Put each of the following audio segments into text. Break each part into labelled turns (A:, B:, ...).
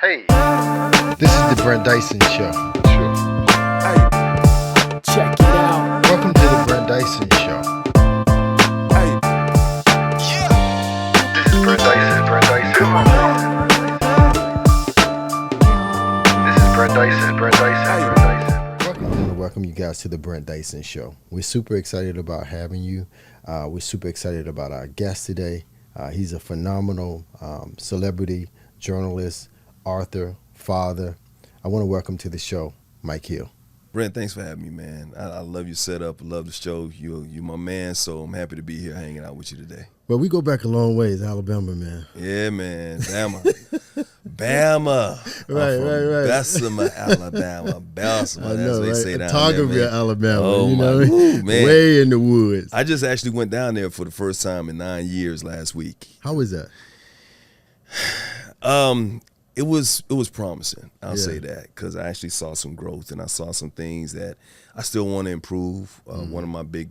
A: Hey, this is the Brent Dyson Show.
B: Hey, check it out.
A: Welcome to the Brent Dyson Show.
B: Hey,
A: This is Brent Dyson.
B: come on.
A: This is Brent Dyson.
B: Hey.
A: Welcome you guys to the Brent Dyson Show. We're super excited about having you. We're super excited about our guest today. He's a phenomenal celebrity, journalist, author, father. I want to welcome to the show, Mike Hill.
C: Brent, thanks for having me, man. I love your setup. I love the show. You're my man, so I'm happy to be here hanging out with you today.
A: Well, we go back a long ways, Alabama, man.
C: Yeah, man. Bama.
A: Right.
C: Bessemer, Alabama. Bessemer.
A: I
C: That's
A: know,
C: what they
A: right?
C: say down
A: Targetville,
C: there, man.
A: Alabama.
C: Oh,
A: you
C: my
A: know,
C: Ooh, man.
A: way in the woods.
C: I just actually went down there for the first time in 9 years last week.
A: How was that?
C: It was promising. I'll
A: Yeah.
C: say that, because I actually saw some growth and I saw some things that I still want to improve. One of my big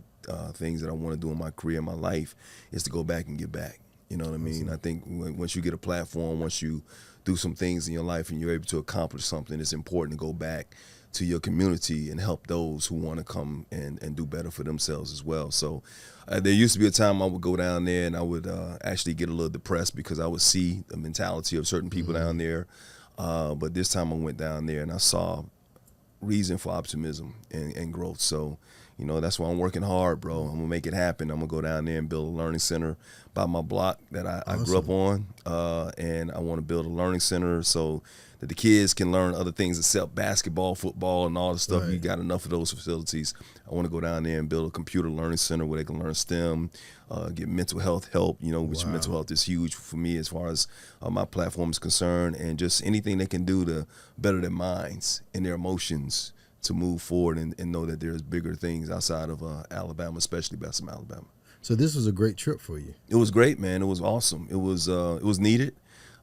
C: things that I want to do in my career, in my life, is to go back and give back. You know what I mean? I think once you get a platform, once you do some things in your life and you're able to accomplish something, it's important to go back to your community and help those who want to come and do better for themselves as well. So there used to be a time I would go down there and I would actually get a little depressed because I would see the mentality of certain people down there. But this time I went down there and I saw reason for optimism and growth. So, you know, that's why I'm working hard, bro. I'm going to make it happen. I'm going to go down there and build a learning center by my block that I grew up on. And I want to build a learning center so that the kids can learn other things except basketball, football, and all the stuff.
A: Right.
C: You got enough of those facilities. I want to go down there and build a computer learning center where they can learn STEM, get mental health help, you know, which mental health is huge for me as far as my platform is concerned, and just anything they can do to better their minds and their emotions to move forward and know that there's bigger things outside of Alabama, especially Bessemer, Alabama.
A: So this was a great trip for you.
C: It was great, man. It was awesome. It was needed.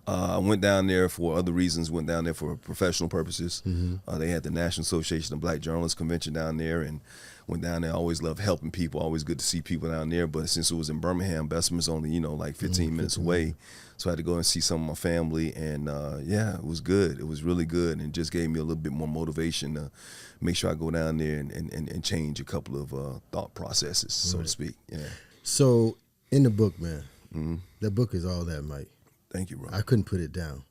C: I went down there for other reasons, went down there for professional purposes. They had the National Association of Black Journalists convention down there, and went down there. I always loved helping people, always good to see people down there. But since it was in Birmingham, Bessemer's only, like 15 minutes away. So I had to go and see some of my family, and yeah, it was good. It was really good, and just gave me a little bit more motivation to make sure I go down there and change a couple of thought processes, so to speak. Yeah.
A: So in the book, man, that book is all that, Mike.
C: Thank you, bro.
A: I couldn't put it down.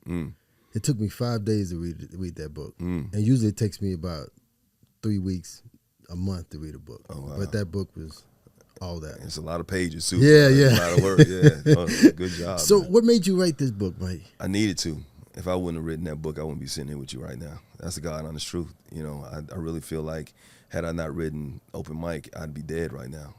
A: It took me 5 days to read that book. And usually it takes me about 3 weeks, a month to read a book.
C: Oh, wow.
A: But that book was all that.
C: It's a lot of pages, too.
A: Yeah.
C: A lot of work, yeah. Oh, good job.
A: So
C: man.
A: what made you write this book, Mike?
C: I needed to. If I wouldn't have written that book, I wouldn't be sitting here with you right now. That's the God honest truth. I really feel like had I not written Open Mic, I'd be dead right now.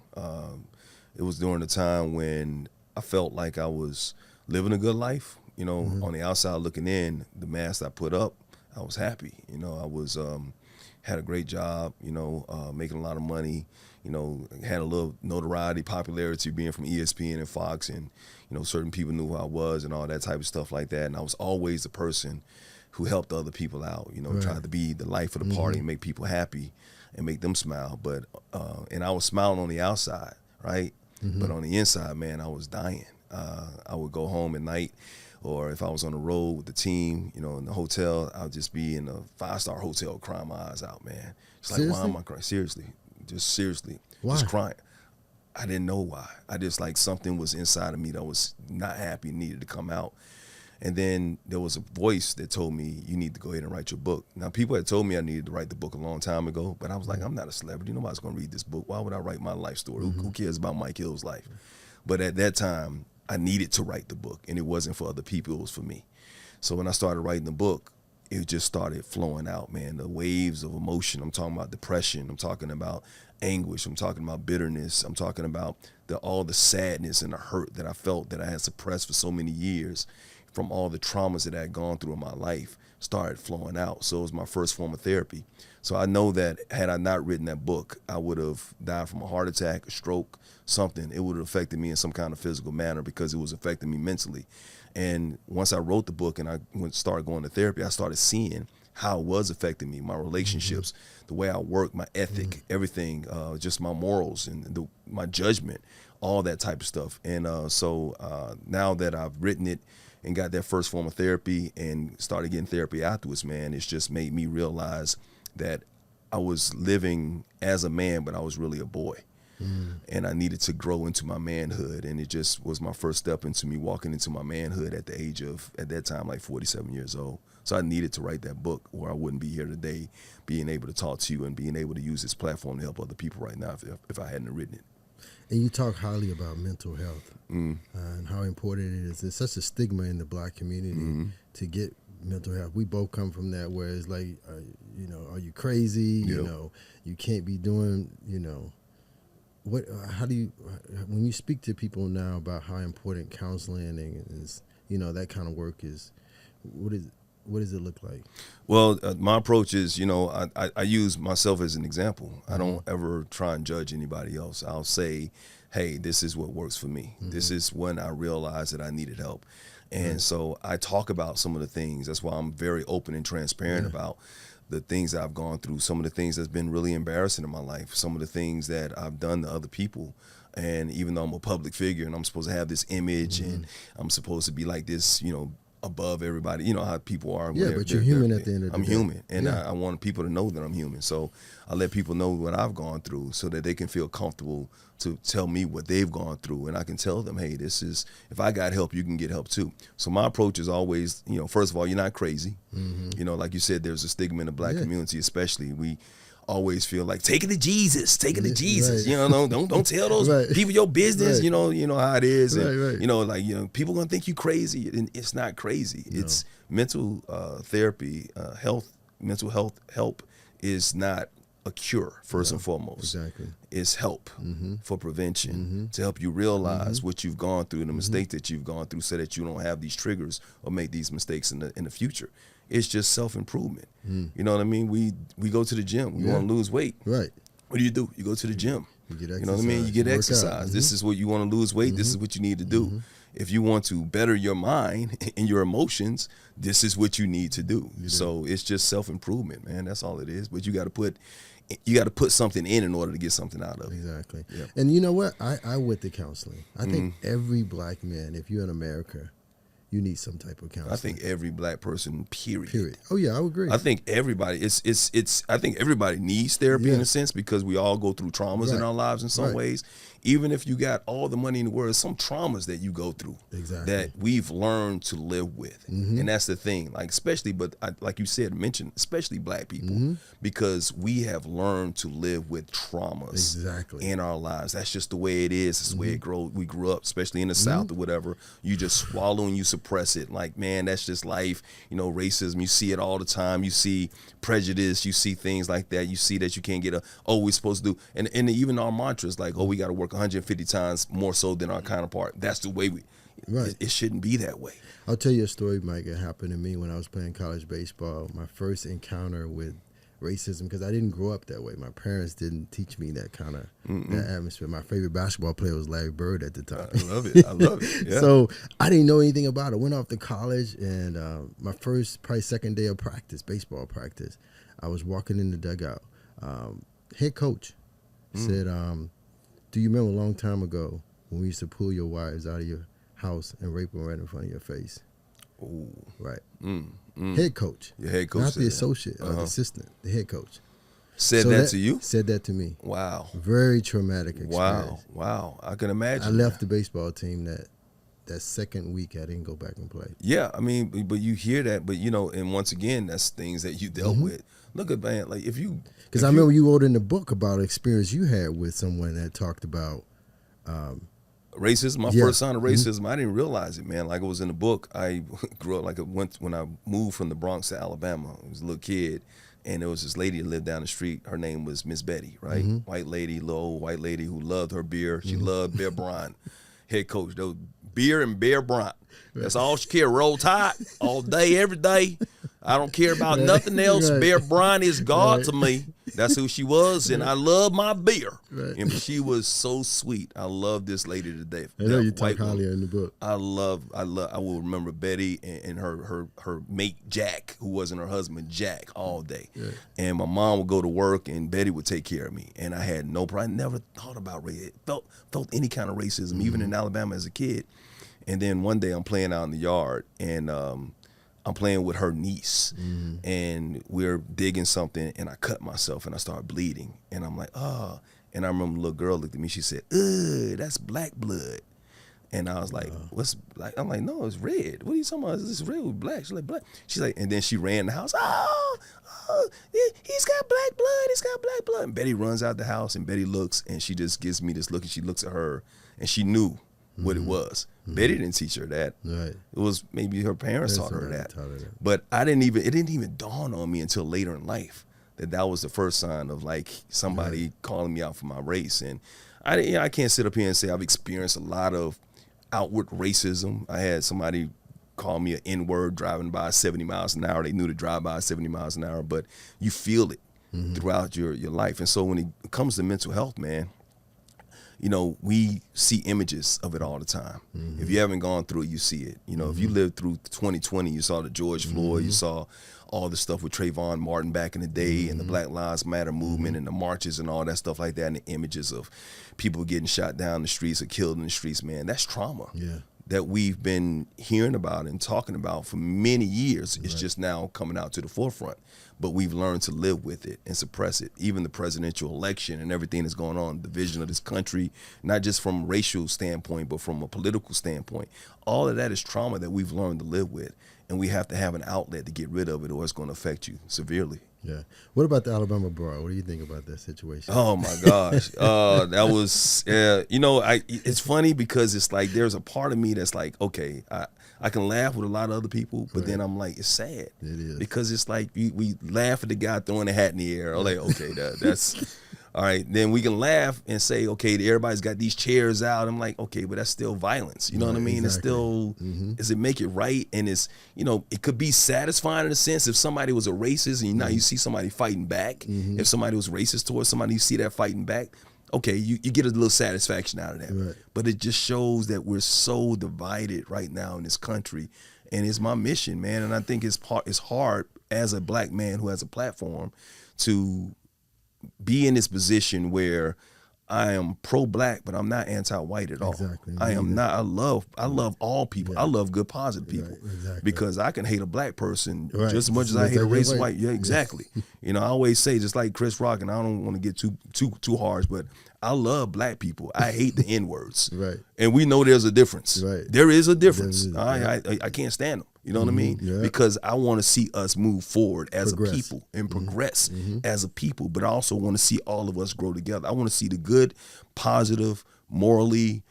C: It was during the time when I felt like I was living a good life. On the outside looking in, the mask I put up, I was happy. I was had a great job, making a lot of money, had a little notoriety, popularity being from ESPN and Fox, and, certain people knew who I was and all that type of stuff like that. And I was always the person who helped other people out,
A: Right.
C: tried to be the life of the party and make people happy and make them smile. But, and I was smiling on the outside, right? But on the inside, man, I was dying. I would go home at night, or if I was on the road with the team, in the hotel, I'd just be in a 5-star hotel crying my eyes out, man. It's like, why am I crying? Seriously.
A: Why?
C: Just crying. I didn't know why. I just, like, something was inside of me that was not happy, needed to come out. And then there was a voice that told me, you need to go ahead and write your book. Now, people had told me I needed to write the book a long time ago, but I was like, I'm not a celebrity. Nobody's going to read this book. Why would I write my life story? Who cares about Mike Hill's life? But at that time, I needed to write the book, and it wasn't for other people. It was for me. So when I started writing the book, it just started flowing out, man. The waves of emotion. I'm talking about depression. I'm talking about anguish. I'm talking about bitterness. I'm talking about all the sadness and the hurt that I felt that I had suppressed for so many years from all the traumas that I had gone through in my life started flowing out. So it was my first form of therapy. So I know that had I not written that book, I would have died from a heart attack, a stroke, something. It would have affected me in some kind of physical manner because it was affecting me mentally. And once I wrote the book and I started going to therapy, I started seeing how it was affecting me, my relationships, the way I work, my ethic, everything, just my morals and my judgment, all that type of stuff. And so now that I've written it and got that first form of therapy and started getting therapy afterwards, man, it's just made me realize that I was living as a man, but I was really a boy. And I needed to grow into my manhood, and it just was my first step into me walking into my manhood at the age of, at that time, like 47 years old. So I needed to write that book, or I wouldn't be here today, being able to talk to you and being able to use this platform to help other people right now if I hadn't written it.
A: And you talk highly about mental health and how important it is. There's such a stigma in the Black community to get mental health. We both come from that, where it's like, you know, are you crazy?
C: Yep.
A: You know, you can't be doing, you know. What? How do you, when you speak to people now about how important counseling and is, you know, that kind of work is, what does it look like?
C: Well, my approach is, you know, I use myself as an example. I don't ever try and judge anybody else. I'll say, hey, this is what works for me. This is when I realized that I needed help. And so I talk about some of the things. That's why I'm very open and transparent about the things that I've gone through, some of the things that's been really embarrassing in my life, some of the things that I've done to other people. And even though I'm a public figure and I'm supposed to have this image and I'm supposed to be like this, you know, above everybody, you know how people are.
A: Yeah, but you're human at the end of the day.
C: I'm human, and I want people to know that I'm human. So I let people know what I've gone through so that they can feel comfortable to tell me what they've gone through, and I can tell them, hey, this is, if I got help, you can get help too. So my approach is always, you know, first of all, you're not crazy. You know, like you said, there's a stigma in the Black community, especially. We always feel like take it to Jesus, take it to Jesus.
A: Right.
C: You know, don't tell those people your business. You know how it is. And, you know, like, you know, people gonna think you crazy, and it's not crazy. No. It's mental therapy, mental health help is not a cure, first and foremost.
A: Exactly.
C: It's help for prevention, to help you realize what you've gone through and the mistake that you've gone through, so that you don't have these triggers or make these mistakes in the future. It's just self-improvement. You know what I mean? We go to the gym. We want to lose weight.
A: Right.
C: What do? You go to the gym.
A: You get exercise.
C: You know what I mean? You get exercise. This is what you want to lose weight. This is what you need to do. If you want to better your mind and your emotions, this is what you need to do. So it's just self-improvement, man. That's all it is. But you got to put something in order to get something out of it.
A: Exactly.
C: Yep.
A: And you know what? I went to counseling. I think every Black man, if you're in America, you need some type of counseling.
C: I think every Black person, period.
A: Oh yeah, I would agree.
C: I think everybody, I think everybody needs therapy in a sense, because we all go through traumas in our lives in some ways. Even if you got all the money in the world, some traumas that you go through that we've learned to live with. And that's the thing, like, especially, but like you said, mentioned, especially Black people, because we have learned to live with traumas in our lives. That's just the way it is. It's the way we grew up, especially in the South or whatever. You just swallow and you suppress it. Like, man, that's just life. You know, racism, you see it all the time. You see prejudice, you see things like that. You see that you can't get we're supposed to do. And even our mantras, like, we got to work 150 times more so than our counterpart. That's the way it shouldn't be that way.
A: I'll tell you a story, Mike. It happened to me when I was playing college baseball. My first encounter with racism, because I didn't grow up that way. My parents didn't teach me that kind of that atmosphere. My favorite basketball player was Larry Bird at the time.
C: I love it. Yeah.
A: So I didn't know anything about it. Went off to college, and my first, probably second day of practice, baseball practice, I was walking in the dugout. Head coach said, do you remember a long time ago when we used to pull your wives out of your house and rape them right in front of your face?
C: Ooh.
A: Right. Head coach.
C: Your head coach.
A: Not the associate or the assistant, the head coach.
C: Said that to you?
A: Said that to me.
C: Wow.
A: Very traumatic experience.
C: Wow. I can imagine.
A: I left the baseball team that second week. I didn't go back and play.
C: Yeah, I mean, but you hear that, but you know, and once again, that's things that you dealt with. Look at, man, like
A: because I remember you wrote in the book about an experience you had with someone that talked about
C: racism. My first sign of racism, I didn't realize it, man. Like, it was in the book. I grew up, like, when I moved from the Bronx to Alabama. I was a little kid, and there was this lady that lived down the street. Her name was Miss Betty, right? White lady, little old white lady who loved her beer. She loved Bear Bryant, head coach. Those beer and Bear Bryant. That's all she cared. Roll Tide all day, every day. I don't care about nothing else. Bear Bryant is God to me. That's who she was, and I love my beer. And she was so sweet. I love this lady to death.
A: I know you talk highly in the book.
C: I will remember Betty and her mate Jack, who wasn't her husband, Jack, all day. And my mom would go to work, and Betty would take care of me. And I had no problem. I never thought about race. Felt any kind of racism, even in Alabama as a kid. And then one day I'm playing out in the yard, and I'm playing with her niece, and we're digging something, and I cut myself, and I start bleeding, and I'm like, oh. And I remember the little girl looked at me. She said, "Ugh, that's black blood." And I was like, "What's black?" I'm like, "No, it's red. What are you talking about? Is this red with black?" She's like, "Black." She's like, and then she ran in the house. Oh, he's got black blood. He's got black blood. And Betty runs out the house, and Betty looks, and she just gives me this look, and she looks at her, and she knew what it was. Betty didn't teach her that.
A: Right.
C: It was maybe her parents taught her that. But it didn't even dawn on me until later in life that was the first sign of like somebody calling me out for my race. And I can't sit up here and say I've experienced a lot of outward racism. I had somebody call me an N-word driving by 70 miles an hour. They knew to drive by 70 miles an hour, but you feel it throughout your life. And so when it comes to mental health, man, you know, we see images of it all the time. If you haven't gone through it, you see it. You know, if you lived through 2020, you saw the George Floyd, you saw all the stuff with Trayvon Martin back in the day and the Black Lives Matter movement and the marches and all that stuff like that, and the images of people getting shot down the streets or killed in the streets, man, that's trauma.
A: Yeah.
C: That we've been hearing about and talking about for many years. It's just now coming out to the forefront. But we've learned to live with it and suppress it. Even the presidential election and everything that's going on, the vision of this country, not just from a racial standpoint, but from a political standpoint. All of that is trauma that we've learned to live with. And we have to have an outlet to get rid of it, or it's going to affect you severely.
A: Yeah. What about the Alabama brawl? What do you think about that situation?
C: Oh my gosh, that was you know, it's funny because it's like there's a part of me that's like, okay, I can laugh with a lot of other people, but then I'm like, it's sad.
A: It is.
C: Because it's like we laugh at the guy throwing a hat in the air. I'm like, okay, that's all right. Then we can laugh and say, okay, everybody's got these chairs out. I'm like, okay, but that's still violence. You know what I mean? Exactly. It's still, does it make it right? And it's, you know, it could be satisfying in a sense if somebody was a racist and now you see somebody fighting back. If somebody was racist towards somebody, you see that fighting back. Okay, you get a little satisfaction out of that.
A: Right.
C: But it just shows that we're so divided right now in this country. And it's my mission, man. And I think it's hard as a black man who has a platform to be in this position where I am pro-black, but I'm not anti-white at all.
A: Exactly.
C: I am not. I love all people.
A: Yeah.
C: I love good, positive people.
A: Right, exactly.
C: Because I can hate a black person
A: Right.
C: just as much as I hate a
A: Like
C: racist
A: white.
C: white. Yeah, exactly. You know, I always say, just like Chris Rock, and I don't want to get too harsh, but I love black people. I hate the N-words.
A: Right.
C: And we know there's a difference.
A: Right.
C: There is a difference.
A: There is,
C: I can't stand them. You know what I mean?
A: Yeah.
C: Because I want to see us move forward as
A: Progress.
C: a people and progress as a people, but I also want to see all of us grow together. I want to see the good, positive, morally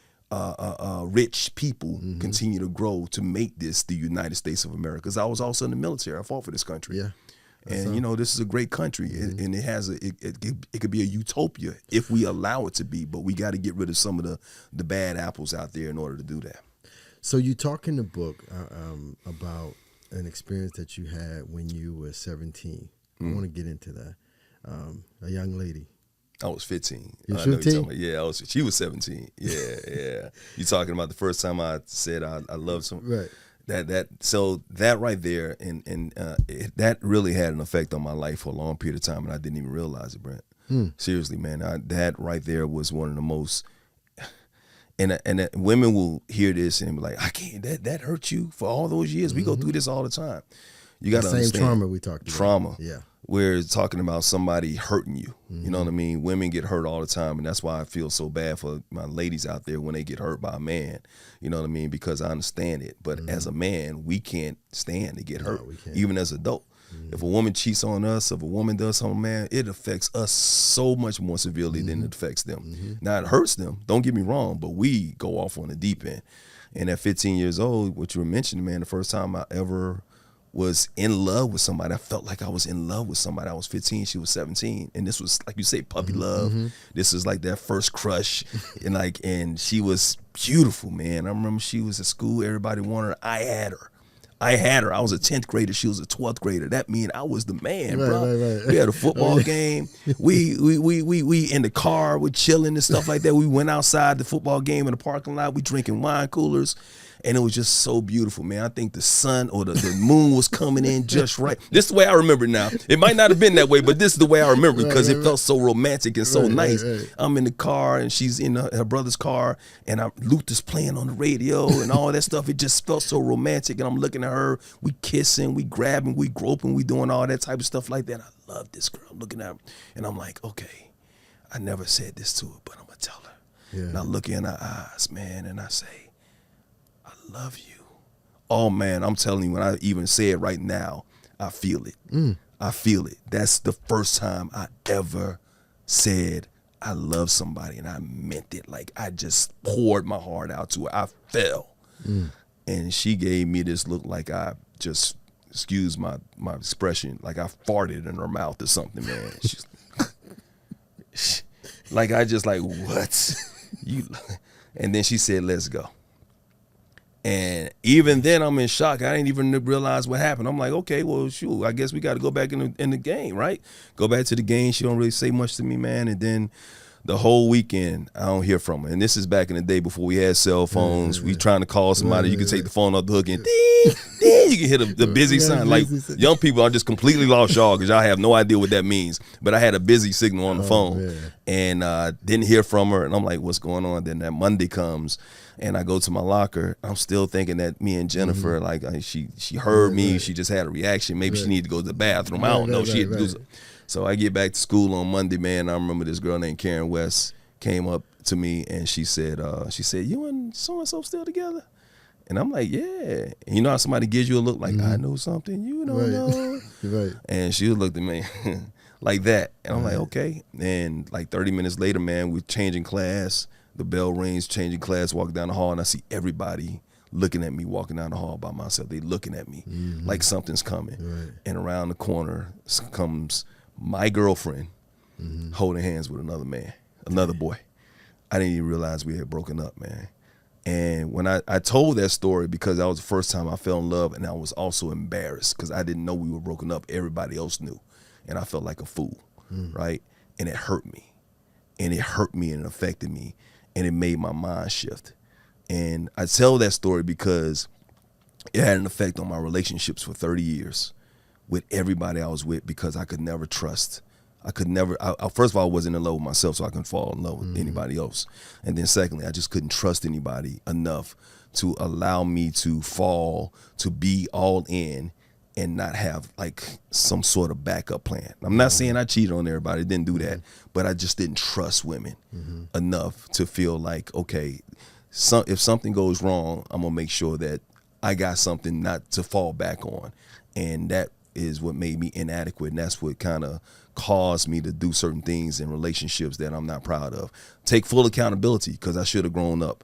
C: rich people continue to grow to make this the United States of America. Because I was also in the military. I fought for this country.
A: Yeah.
C: And you know, this is a great country, and it has it could be a utopia if we allow it to be. But we got to get rid of some of the bad apples out there in order to do that.
A: So you talk in the book about an experience that you had when you were 17. I want to get into that. A young lady.
C: I was 15.
A: You
C: I know
A: 15?
C: you're talking about, she was 17. Yeah. You talking about the first time I said I love some.
A: Right.
C: So that right there, and that really had an effect on my life for a long period of time, and I didn't even realize it, Brent. Seriously, man, that right there was one of the most. And women will hear this and be like, I can't. That hurt you for all those years. We go through this all the time. You got to
A: Same
C: understand
A: trauma we talked about.
C: Trauma.
A: Yeah.
C: We're talking about somebody hurting you. You know what I mean? Women get hurt all the time, and that's why I feel so bad for my ladies out there when they get hurt by a man. You know what I mean? Because I understand it. But as a man, we can't stand to get hurt,
A: we can't.
C: even as an adult. If a woman cheats on us, if a woman does something, man, it affects us so much more severely than it affects them. Now, it hurts them, don't get me wrong, but we go off on the deep end. And at 15 years old, what you were mentioning, man, the first time I ever was in love with somebody, I felt like I was in love with somebody. I was 15, she was 17. And this was, like you say, puppy love. This is like that first crush. And she was beautiful, man. I remember she was at school, everybody wanted her. I had her. I was a 10th grader. She was a 12th grader. That means I was the man,
A: Right,
C: bro.
A: right.
C: We had a football game. We in the car, we chilling and stuff like that. We went outside the football game in the parking lot. We drinking wine coolers. and it was just so beautiful, man. I think the sun or the moon was coming in just right. This is the way I remember it now. It might not have been that way, but this is the way I remember it because it felt so romantic and so nice.
A: Right.
C: I'm in the car and she's in her brother's car, and Luther's playing on the radio and all that stuff. It just felt so romantic, and I'm looking at her. We kissing, we grabbing, we groping, we doing all that type of stuff like that. I love this girl. I'm looking at her, and I'm like, okay, I never said this to her, but I'm gonna tell her.
A: Yeah.
C: And I look in her eyes, man, and I say, I love you. Oh, man, I'm telling you, when I even say it right now, I feel it. I feel it. That's the first time I ever said I love somebody, and I meant it. Like, I just poured my heart out to her. I fell. And she gave me this look like I just, excuse my expression, like I farted in her mouth or something, man. She's like, I just like, what? And then she said, let's go. And even then I'm in shock. I didn't even realize what happened. I'm like, okay, well, shoot, I guess we got to go back in the game, right? Go back to the game. She don't really say much to me, man. And then the whole weekend, I don't hear from her. And this is back in the day before we had cell phones. We trying to call somebody. You can take the phone off the hook and ding, ding. You can hear the busy sign. Like, young people are just completely lost y'all because y'all have no idea what that means. But I had a busy signal on the phone and didn't hear from her. And I'm like, what's going on? Then that Monday comes and I go to my locker. I'm still thinking that me and Jennifer, like she heard me. She just had a reaction. Maybe she needed to go to the bathroom. I don't know. She had to do something. So I get back to school on Monday, man. I remember this girl named Karen West came up to me and she said, you and so-and-so still together? And I'm like, yeah. And you know how somebody gives you a look like, I know something you don't know?
A: Right.
C: And she looked at me like that. And I'm like, okay. And like 30 minutes later, man, we're changing class. The bell rings, changing class, walk down the hall, and I see everybody looking at me walking down the hall by myself. They looking at me like something's coming. Right. And around the corner comes my girlfriend holding hands with another man, another boy. I didn't even realize we had broken up, man. And when I told that story, because that was the first time I fell in love, and I was also embarrassed because I didn't know we were broken up. Everybody else knew. And I felt like a fool, right? And it hurt me. And it hurt me and it affected me. And it made my mind shift. And I tell that story because it had an effect on my relationships for 30 years. With everybody I was with, because I could never trust. I first of all, I wasn't in love with myself, so I couldn't fall in love with anybody else. And then secondly, I just couldn't trust anybody enough to allow me to fall, to be all in and not have like some sort of backup plan. I'm not saying I cheated on everybody, didn't do that, but I just didn't trust women enough to feel like, okay, if something goes wrong, I'm gonna make sure that I got something not to fall back on. And that is what made me inadequate, and that's what kind of caused me to do certain things in relationships that I'm not proud of. Take full accountability, because I should have grown up,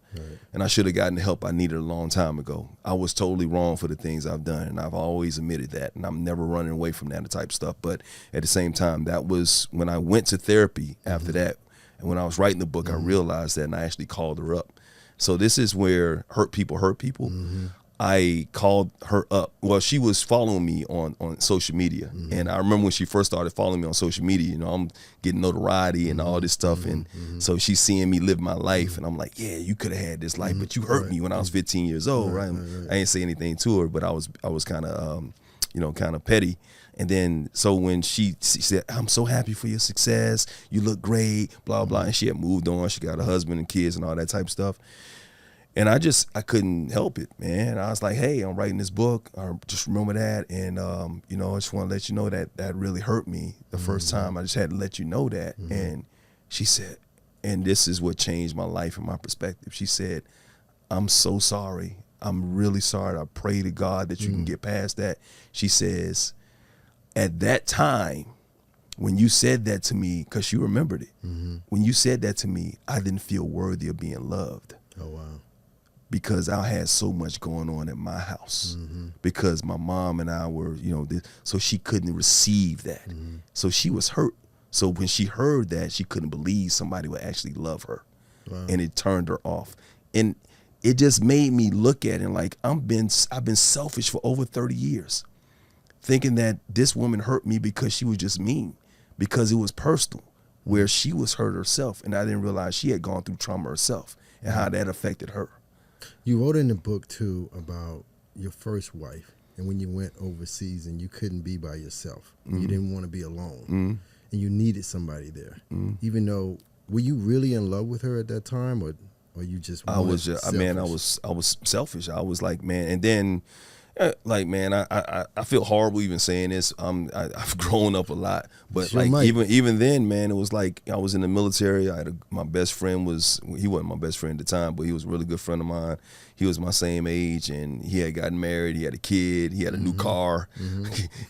C: and I should have gotten the help I needed a long time ago. I was totally wrong for the things I've done, and I've always admitted that, and I'm never running away from that type of stuff. But at the same time, that was when I went to therapy after that, and when I was writing the book, I realized that, and I actually called her up. So this is where hurt people hurt people. I called her up. Well, she was following me on social media. And I remember when she first started following me on social media, you know, I'm getting notoriety and all this stuff. And so she's seeing me live my life. And I'm like, yeah, you could have had this life, but you hurt me when I was 15 years old, right? I didn't say anything to her, but I was kind of, kind of petty. And then, so when she said, I'm so happy for your success, you look great, blah, blah. And she had moved on. She got a husband and kids and all that type of stuff. And I couldn't help it, man. I was like, hey, I'm writing this book. Just remember that. And, I just want to let you know that that really hurt me the first time. I just had to let you know that. And she said, and this is what changed my life and my perspective. She said, I'm so sorry. I'm really sorry. I pray to God that you can get past that. She says, at that time, when you said that to me, because she remembered it, when you said that to me, I didn't feel worthy of being loved.
A: Oh, wow.
C: Because I had so much going on in my house, because my mom and I were, so she couldn't receive that. So she was hurt. So when she heard that, she couldn't believe somebody would actually love her. Wow. And it turned her off. And it just made me look at it like I've been selfish for over 30 years, thinking that this woman hurt me because she was just mean, because it was personal, where she was hurt herself. And I didn't realize she had gone through trauma herself and how that affected her.
A: You wrote in the book too about your first wife and when you went overseas and you couldn't be by yourself. You didn't want to be alone, and you needed somebody there. Even though, were you really in love with her at that time, or you just?
C: I was
A: selfish?
C: just, man, I was selfish. I was like, man, and then, like, man, I feel horrible even saying this. I've grown up a lot, but
A: Sure
C: like
A: might.
C: even then, man, it was like I was in the military. My best friend he wasn't my best friend at the time, but he was a really good friend of mine. He was my same age, and he had gotten married. He had a kid. He had a new car.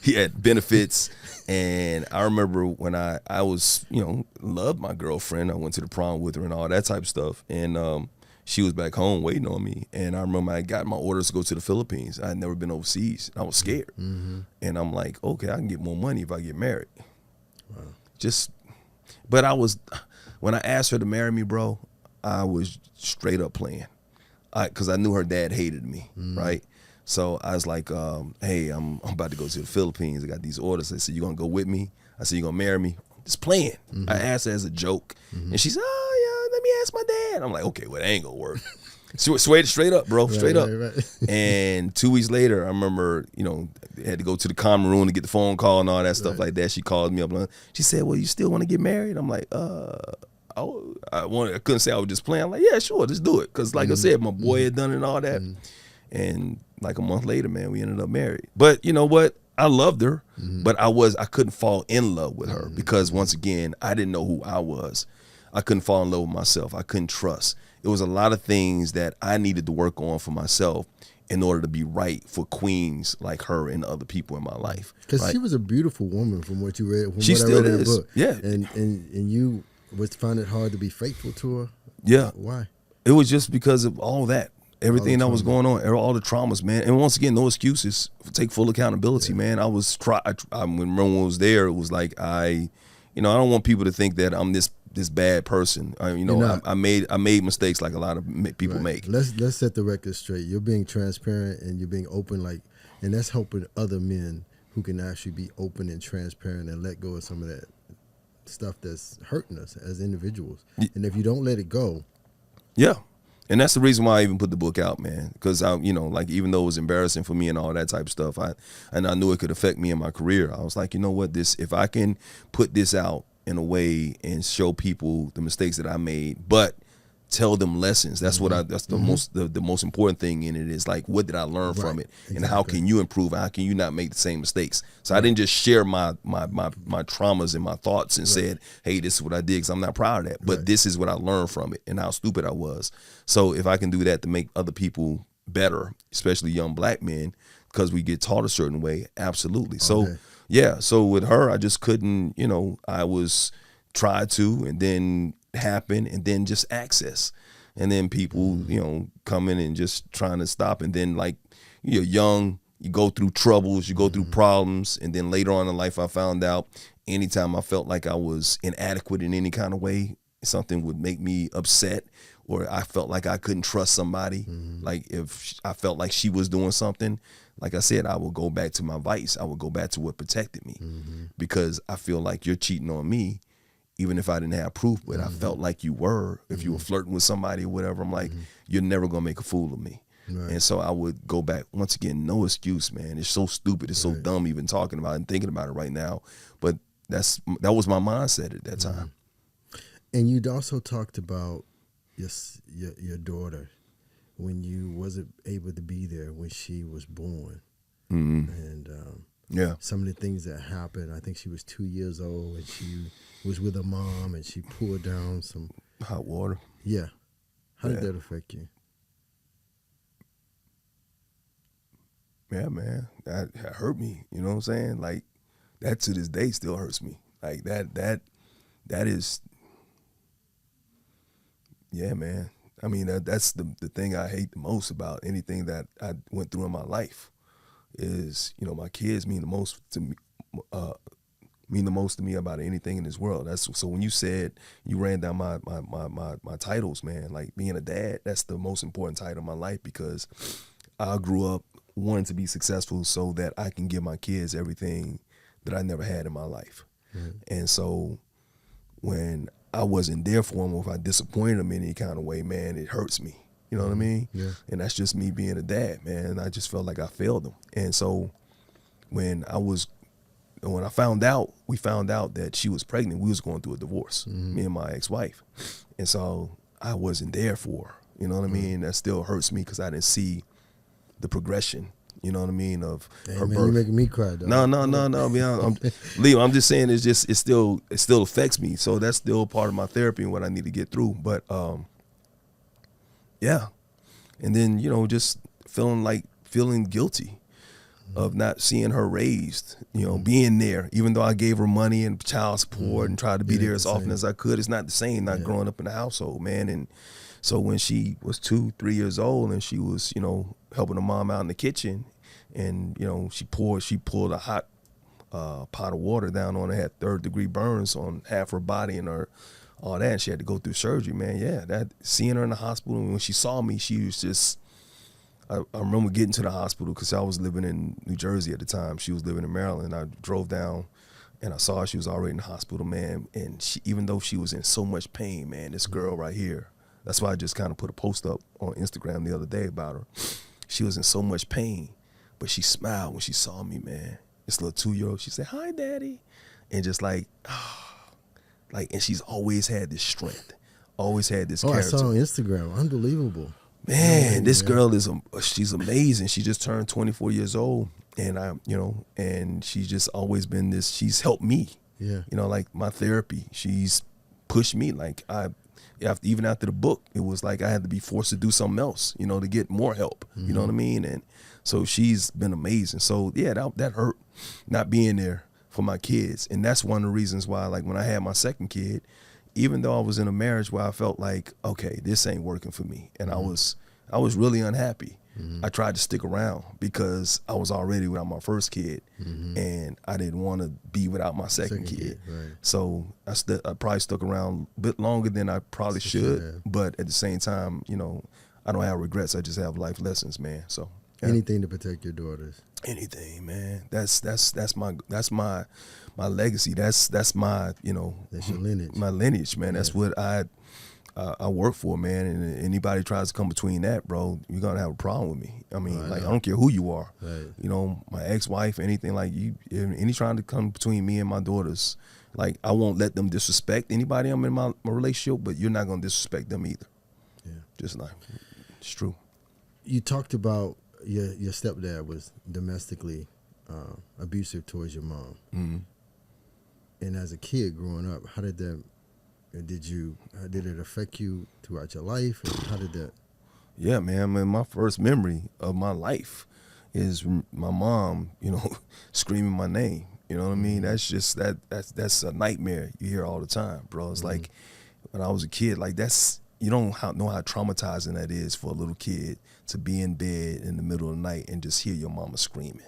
C: He had benefits. And I remember when I was, loved my girlfriend. I went to the prom with her and all that type of stuff. And she was back home waiting on me. And I remember I got my orders to go to the Philippines. I had never been overseas. I was scared. And I'm like, okay, I can get more money if I get married. But when I asked her to marry me, bro, I was straight up playing. Because I knew her dad hated me, right? So I was like, hey, I'm about to go to the Philippines. I got these orders. They said, you going to go with me? I said, you going to marry me? Just playing. I asked her as a joke. And she said, oh, yeah, let me ask my dad. I'm like, okay, well, that ain't going to work. Straight up, bro, straight up.
A: Right.
C: And 2 weeks later, I remember, they had to go to the common room to get the phone call and all that stuff like that. She called me up. She said, well, you still want to get married? I'm like, I couldn't say I was just playing. I'm like, yeah, sure, just do it. Because like I said, my boy had done it and all that. And like a month later, man, we ended up married. But you know what? I loved her, but I couldn't fall in love with her because once again, I didn't know who I was. I couldn't fall in love with myself. I couldn't trust. It was a lot of things that I needed to work on for myself in order to be right for queens like her and other people in my life.
A: Because
C: right?
A: she was a beautiful woman from what you read. From
C: She
A: what I
C: still
A: read in the
C: is.
A: book.
C: Yeah.
A: And you found it hard to be faithful to her.
C: Yeah.
A: Why?
C: It was just because of all that. Everything that was going on, all the traumas, man. And once again, no excuses. Take full accountability, man. I when Roman was there, it was like I don't want people to think that I'm this bad person. I made mistakes like a lot of people make.
A: Let's set the record straight. You're being transparent and you're being open, and that's helping other men who can actually be open and transparent and let go of some of that stuff that's hurting us as individuals. And if you don't let it go,
C: yeah. And that's the reason why I even put the book out, man. Because even though it was embarrassing for me and all that type of stuff, I knew it could affect me in my career. I was like, you know what, if I can put this out in a way and show people the mistakes that I made, but tell them lessons. That's that's the most important thing in it is like, what did I learn from it, and how can you improve? How can you not make the same mistakes? So I didn't just share my traumas and my thoughts and said, hey, this is what I did because I'm not proud of that, but this is what I learned from it and how stupid I was. So if I can do that to make other people better, especially young black men, because we get taught a certain way, absolutely. So yeah, so with her, I just couldn't, I was tried to, and then happen, and then just access, and then people coming and just trying to stop, and then like you're young, you go through troubles, you go through problems, and then later on in life I found out anytime I felt like I was inadequate in any kind of way, something would make me upset, or I felt like I couldn't trust somebody, like if I felt like she was doing something, like I said, I would go back to my vice. I would go back to what protected me, because I feel like you're cheating on me, even if I didn't have proof, but I felt like you were. If you were flirting with somebody or whatever, I'm like, you're never gonna make a fool of me. Right. And so I would go back. Once again, no excuse, man. It's so stupid. It's so dumb even talking about it and thinking about it right now. But that was my mindset at that time.
A: And you'd also talked about your daughter when you wasn't able to be there when she was born. And some of the things that happened. I think she was 2 years old and she was with her mom and she poured down some
C: hot water.
A: Yeah. How did that affect you?
C: Yeah, man, that hurt me. You know what I'm saying? Like that to this day still hurts me. Like that is, yeah, man. I mean, that's the thing I hate the most about anything that I went through in my life is, my kids mean the most to me about anything in this world. So when you said you ran down my titles, man, like being a dad, that's the most important title in my life, because I grew up wanting to be successful so that I can give my kids everything that I never had in my life. And so when I wasn't there for them, or if I disappointed them in any kind of way, man, it hurts me. You know what I mean?
A: Yeah.
C: And that's just me being a dad, man. I just felt like I failed them. And so when we found out that she was pregnant, we was going through a divorce, me and my ex-wife. And so I wasn't there for her. You know what I mean? That still hurts me because I didn't see the progression, you know what I mean, of her
A: Man,
C: birth.
A: you're making me cry, dog.
C: No. Leo, I'm just saying it still affects me. So that's still part of my therapy and what I need to get through. But yeah. And then, just feeling guilty of not seeing her raised, being there, even though I gave her money and child support and tried to be there as often as I could. It's not the same, not growing up in the household, man. And so when she was 2-3 years old and she was, helping her mom out in the kitchen, and she pulled a hot pot of water down on her, had 3rd-degree burns on half her body and all that, and she had to go through surgery, man. Yeah, that seeing her in the hospital, and when she saw me, she was just, I remember getting to the hospital because I was living in New Jersey at the time. She was living in Maryland. I drove down and I saw her. She was already in the hospital, man. And even though she was in so much pain, man, this girl right here, that's why I just kind of put a post up on Instagram the other day about her. She was in so much pain, but she smiled when she saw me, man. This little 2-year-old, she said, "Hi, Daddy." And just and she's always had this strength, always had this character.
A: I saw on Instagram. Unbelievable.
C: Man, this girl she's amazing. She just turned 24 years old, and and she's just always been this. She's helped me.
A: Yeah.
C: Like my therapy. She's pushed me. Even after the book, it was like I had to be forced to do something else, to get more help. You know what I mean? And so she's been amazing. So yeah, that hurt not being there for my kids, and that's one of the reasons why, like when I had my second kid, even though I was in a marriage where I felt like, okay, this ain't working for me, and I was really unhappy. I tried to stick around because I was already without my first kid, and I didn't want to be without my second kid.
A: Right.
C: So I probably stuck around a bit longer than I probably should, but at the same time, I don't have regrets. I just have life lessons, man. So yeah.
A: Anything to protect your daughters.
C: Anything, man. That's my legacy. That's my
A: That's your lineage.
C: My lineage, man. That's what I work for, man. And anybody tries to come between that, bro, you're gonna have a problem with me. I mean, I don't care who you are.
A: Right.
C: My ex-wife, anything like you, any trying to come between me and my daughters, like I won't let them disrespect anybody I'm in my relationship, but you're not gonna disrespect them either.
A: Yeah.
C: Just like it's true.
A: You talked about your stepdad was domestically abusive towards your mom.
C: Mm-hmm.
A: And as a kid growing up, how did that? Did it affect you throughout your life? And how did that?
C: Yeah, man. My first memory of my life is my mom, screaming my name. You know what I mean? That's just that's a nightmare you hear all the time, bro. It's like when I was a kid, like you don't know how traumatizing that is for a little kid to be in bed in the middle of the night and just hear your mama screaming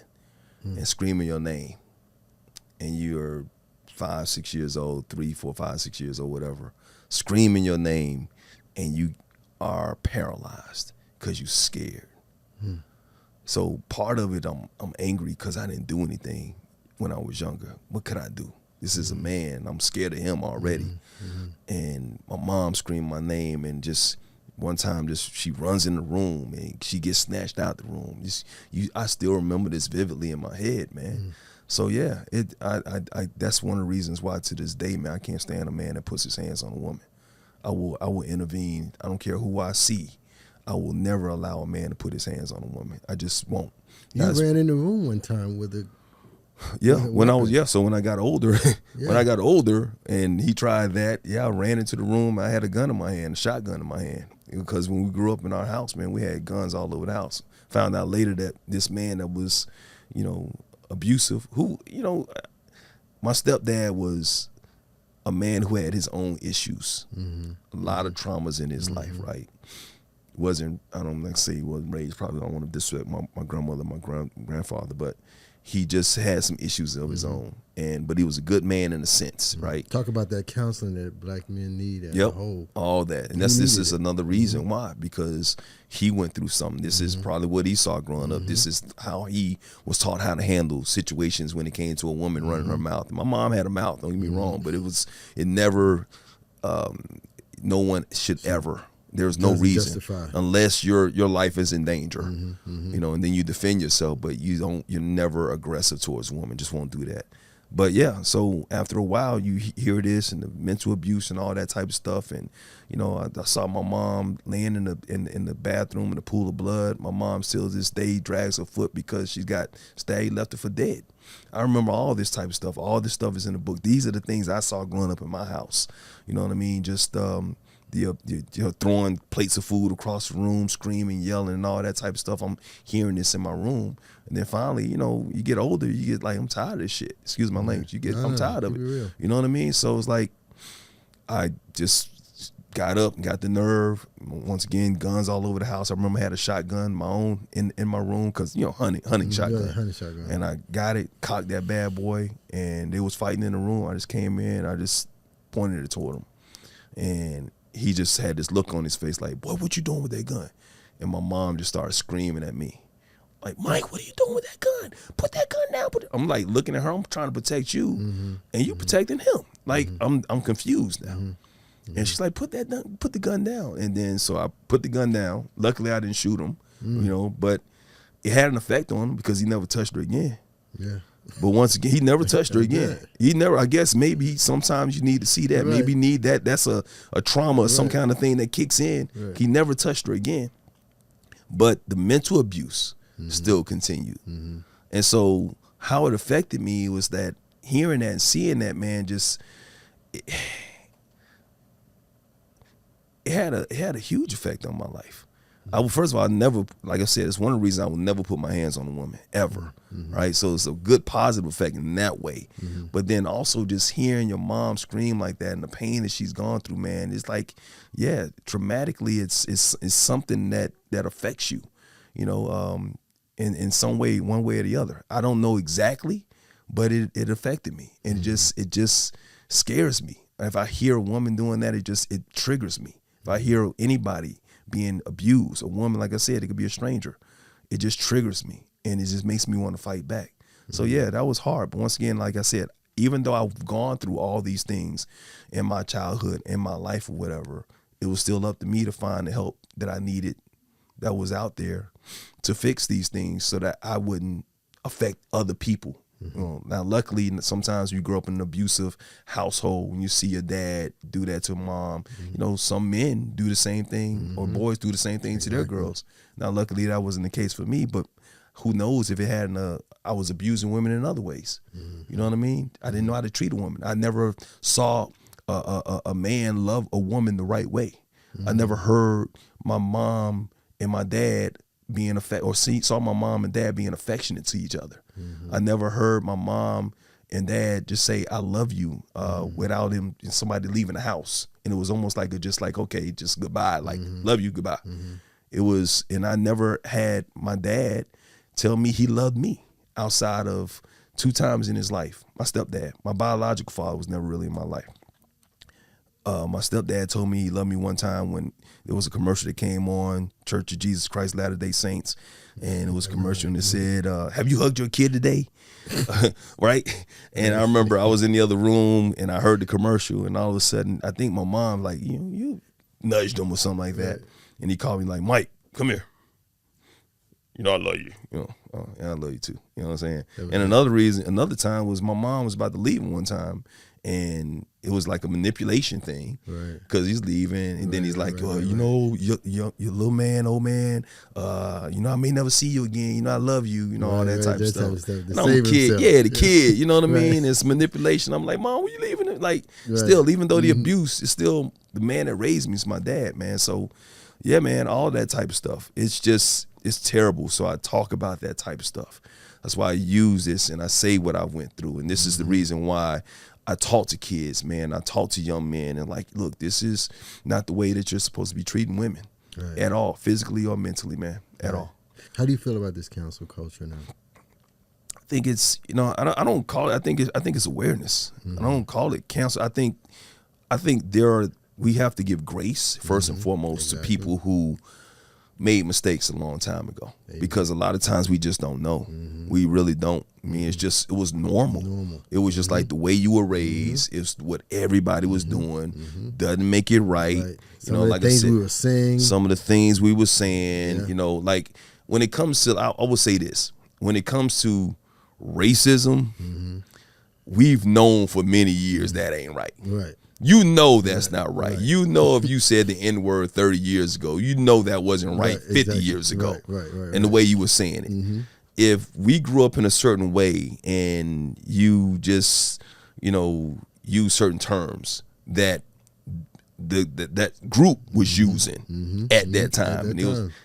C: and screaming your name, and you're 5, 6 years old, 3, 4, 5, 6 years old, whatever, screaming your name, and you are paralyzed because you're scared. So part of it, I'm angry because I didn't do anything when I was younger. What could I do? This is a man. I'm scared of him already. And my mom screamed my name, and just one time, she runs in the room and she gets snatched out the room. I still remember this vividly in my head, man. So yeah, I that's one of the reasons why to this day, man, I can't stand a man that puts his hands on a woman. I will intervene. I don't care who I see. I will never allow a man to put his hands on a woman. I just won't.
A: You ran in the room one time with a
C: So when I got older, and he tried that, I ran into the room. I had a gun in my hand, a shotgun in my hand, because when we grew up in our house, man, we had guns all over the house. Found out later that this man that was, abusive, my stepdad was a man who had his own issues, a lot of traumas in his life, right? He wasn't raised, probably don't want to disrespect my grandmother, my grandfather, but he just had some issues of his own, but he was a good man in a sense, right?
A: Talk about that counseling that black men need as a whole.
C: All that, and this is another reason why, because he went through something. This is probably what he saw growing up. This is how he was taught how to handle situations when it came to a woman running her mouth. My mom had a mouth, don't get me wrong, but it never. No one should ever There's no
A: Doesn't
C: reason
A: justify.
C: unless your life is in danger,
A: Mm-hmm.
C: you know, and then you defend yourself, but you're never aggressive towards a woman. Just won't do that. But yeah, so after a while, you hear this and the mental abuse and all that type of stuff, and you know, I saw my mom laying in the bathroom in a pool of blood. My mom still to this day drags her foot because she's got stabbed, left her for dead. I remember all this type of stuff. All this stuff is in the book. These are the things I saw growing up in my house. You know what I mean? Just throwing plates of food across the room, screaming, yelling, and all that type of stuff. I'm hearing this in my room. And then finally, you know, you get older, you get like, I'm tired of this shit. Excuse my language. I'm tired of it.
A: Real.
C: You know what I mean? So it's like, I just got up and got the nerve. Once again, guns all over the house. I remember I had a shotgun, my own, in my room, because, you know, hunting shotgun.
A: Yeah, hunting shotgun.
C: And I got it, cocked that bad boy, and they was fighting in the room. I just came in, I just pointed it toward him. And he just had this look on his face like, boy, what you doing with that gun? And my mom just started screaming at me. Like, Mike, what are you doing with that gun? Put that gun down. I'm like looking at her, I'm trying to protect you, and you protecting him. Like, I'm confused now. And she's like, put the gun down. And then so I put the gun down. Luckily I didn't shoot him, you know, but it had an effect on him because he never touched her again.
A: Yeah.
C: But once again, he never touched her again. He never, I guess maybe sometimes you need to see that.
A: Right.
C: Maybe need that. That's a trauma or some kind of thing that kicks in.
A: Right.
C: He never touched her again. But the mental abuse still continued. And so how it affected me was that hearing that and seeing that, man, just it had a huge effect on my life. First of all, I never, like I said, it's one of the reasons I will never put my hands on a woman ever, right? So it's a good positive effect in that way. But then also just hearing your mom scream like that and the pain that she's gone through, man, it's like, yeah, traumatically, it's something that affects you, you know, in some way, one way or the other. I don't know exactly, but it affected me, and it just scares me. If I hear a woman doing that, it triggers me. If I hear anybody being abused, a woman, like I said, it could be a stranger, it just triggers me, and it just makes me want to fight back. So yeah, that was hard. But once again, like I said, even though I've gone through all these things in my childhood, in my life or whatever, it was still up to me to find the help that I needed that was out there to fix these things so that I wouldn't affect other people. You know, now, luckily, sometimes you grow up in an abusive household and you see your dad do that to mom. You know, some men do the same thing, or boys do the same thing to their girls. Now, luckily, that wasn't the case for me, but who knows if it hadn't, I was abusing women in other ways. You know what I mean? I didn't know how to treat a woman. I never saw a man love a woman the right way. I never heard my mom and my dad being saw my mom and dad being affectionate to each other. I never heard my mom and dad just say "I love you" without somebody leaving the house, and it was almost like okay, just goodbye, like love you, goodbye. It was, and I never had my dad tell me he loved me outside of 2 times in his life. My stepdad, my biological father, was never really in my life. My stepdad told me he loved me one time when there was a commercial that came on, Church of Jesus Christ Latter-day Saints, and it was a commercial and it said, have you hugged your kid today? Right? And I remember I was in the other room and I heard the commercial, and all of a sudden, I think my mom, like, you nudged him or something like that. And he called me like, Mike, come here. You know, I love you. You know, and I love you too. You know what I'm saying? And another time was my mom was about to leave him one time, and it was like a manipulation thing, right? Because he's leaving, and then he's like, you know, your little man, old man, you know, I may never see you again. You know, I love you. You know, all that type of stuff. And I'm a kid, the kid. You know what I mean? It's manipulation. I'm like, Mom, were you leaving it? Like, still, even though the abuse is still the man that raised me is my dad, man. So, yeah, man, all that type of stuff. It's terrible. So I talk about that type of stuff. That's why I use this and I say what I went through. And this is the reason why I talk to kids, man. I talk to young men and like, look, this is not the way that you're supposed to be treating women at all, physically or mentally, man, at all.
A: How do you feel about this cancel culture now?
C: I think it's, you know, I don't call it, I think it's awareness. I don't call it cancel. I think we have to give grace first and foremost to people who made mistakes a long time ago because a lot of times we just don't know. We really don't. I mean, it was normal. It was just like the way you were raised. It's what everybody was doing. Doesn't make it right.
A: Some of the things we were saying.
C: Some of the things we were saying.
A: Yeah.
C: You know, like when it comes to, I would say this: when it comes to racism, we've known for many years that ain't right.
A: Right.
C: You know that's not right. You know if you said the N-word 30 years ago, you know that wasn't right 50
A: exactly.
C: years ago.
A: Right.
C: And the way you were saying it. If we grew up in a certain way and you just, use certain terms that that group was using at that time.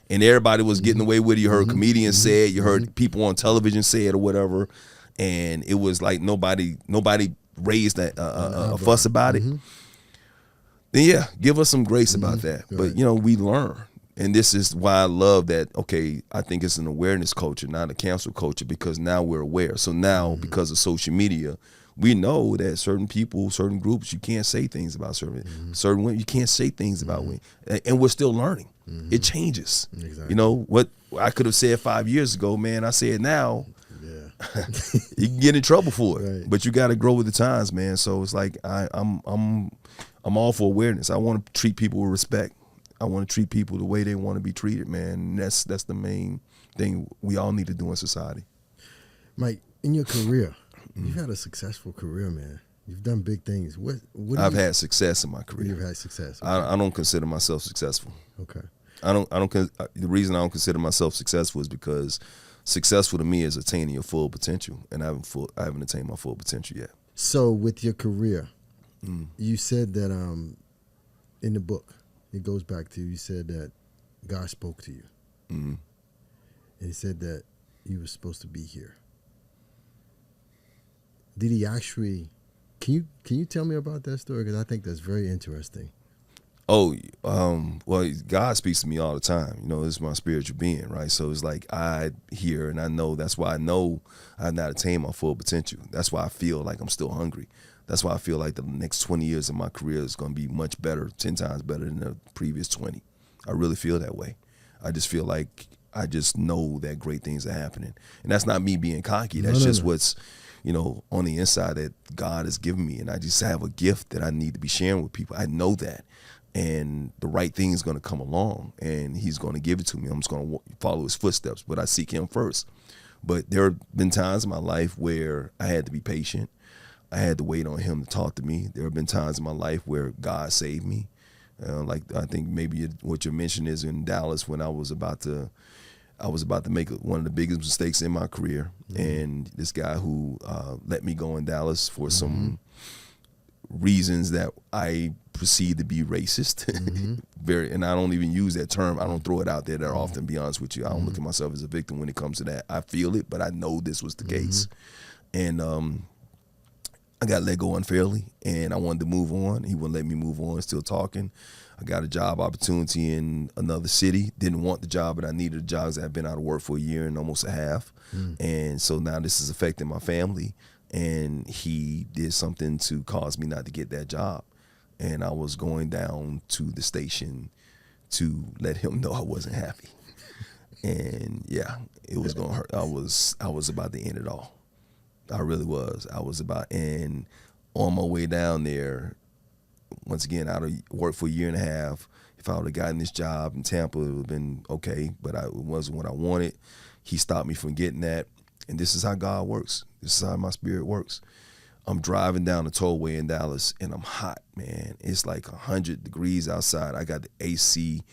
C: And everybody was getting away with it. You heard comedians say it, you heard people on television say it or whatever. And it was like nobody raised a fuss about it. Then yeah, give us some grace about that. But we learn. And this is why I love that, okay, I think it's an awareness culture, not a cancel culture, because now we're aware. So now, because of social media, we know that certain people, certain groups, you can't say things about certain women. You can't say things about women. And we're still learning. It changes.
A: Exactly.
C: What I could have said 5 years ago, man, I say it now.
A: Yeah.
C: You can get in trouble for it.
A: Right.
C: But you got to grow with the times, man. So it's like I'm all for awareness. I want to treat people with respect. I want to treat people the way they want to be treated, man. And that's the main thing we all need to do in society.
A: Mike, in your career, you've had a successful career, man. You've done big things.
C: I've had success in my career.
A: You've had success. Okay.
C: I don't consider myself successful.
A: Okay.
C: The reason I don't consider myself successful is because successful to me is attaining your full potential, and I haven't attained my full potential yet. So
A: with your career, you said that in the book, it goes back to you said that God spoke to you, and He said that you were supposed to be here. Did He actually? Can you tell me about that story? Because I think that's very interesting.
C: Oh, well, God speaks to me all the time. It's my spiritual being, right? So it's like I hear and I know. That's why I know I've not attained my full potential. That's why I feel like I'm still hungry. That's why I feel like the next 20 years of my career is going to be much better, 10 times better than the previous 20. I really feel that way. I just feel like I just know that great things are happening. And that's not me being cocky. That's just what's, on the inside that God has given me. And I just have a gift that I need to be sharing with people. I know that. And the right thing is going to come along, and He's going to give it to me. I'm just going to follow His footsteps, but I seek Him first. But there have been times in my life where I had to be patient. I had to wait on Him to talk to me. There have been times in my life where God saved me. Like I think maybe what you mentioned is in Dallas when I was about to make one of the biggest mistakes in my career. And this guy who let me go in Dallas for some reasons that I perceive to be racist. And I don't even use that term. I don't throw it out there that often, to be honest with you. I don't look at myself as a victim when it comes to that. I feel it, but I know this was the case. And I got let go unfairly, and I wanted to move on. He wouldn't let me move on, still talking. I got a job opportunity in another city. Didn't want the job, but I needed a job because I've been out of work for a year and almost a half. And so now this is affecting my family. And he did something to cause me not to get that job. And I was going down to the station to let him know I wasn't happy. And yeah, it was going to hurt. I was about to end it all. I really was. And on my way down there, once again, out of work for a year and a half, if I would have gotten this job in Tampa, it would have been okay, but it wasn't what I wanted. He stopped me from getting that. And this is how God works. This is how my spirit works. I'm driving down the tollway in Dallas, and I'm hot, man. It's like 100 degrees outside. I got the AC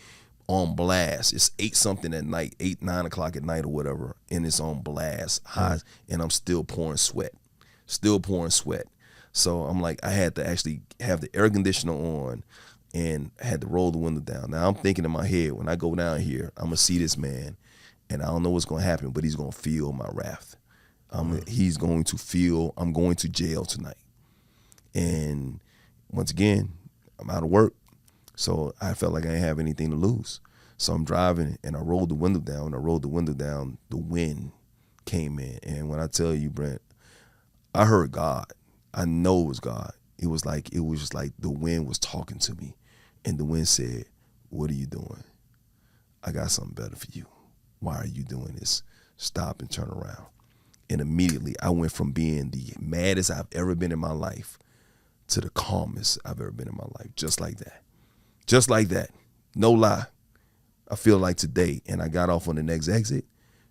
C: on blast. It's 8-something at night, 9 o'clock at night or whatever, and it's on blast, hot, and I'm still pouring sweat. So I'm like, I had to actually have the air conditioner on and I had to roll the window down. Now I'm thinking in my head, when I go down here, I'm going to see this man, and I don't know what's going to happen, but he's going to feel my wrath. He's going to feel I'm going to jail tonight. And once again, I'm out of work, so I felt like I didn't have anything to lose. So I'm driving, and I rolled the window down. The wind came in. And when I tell you, Brent, I heard God. I know it was God. It was just like the wind was talking to me. And the wind said, "What are you doing?" I got something better for you. Why are you doing this? Stop and turn around. And immediately I went from being the maddest I've ever been in my life to the calmest I've ever been in my life. Just like that. Just like that. No lie. I feel like today, and I got off on the next exit,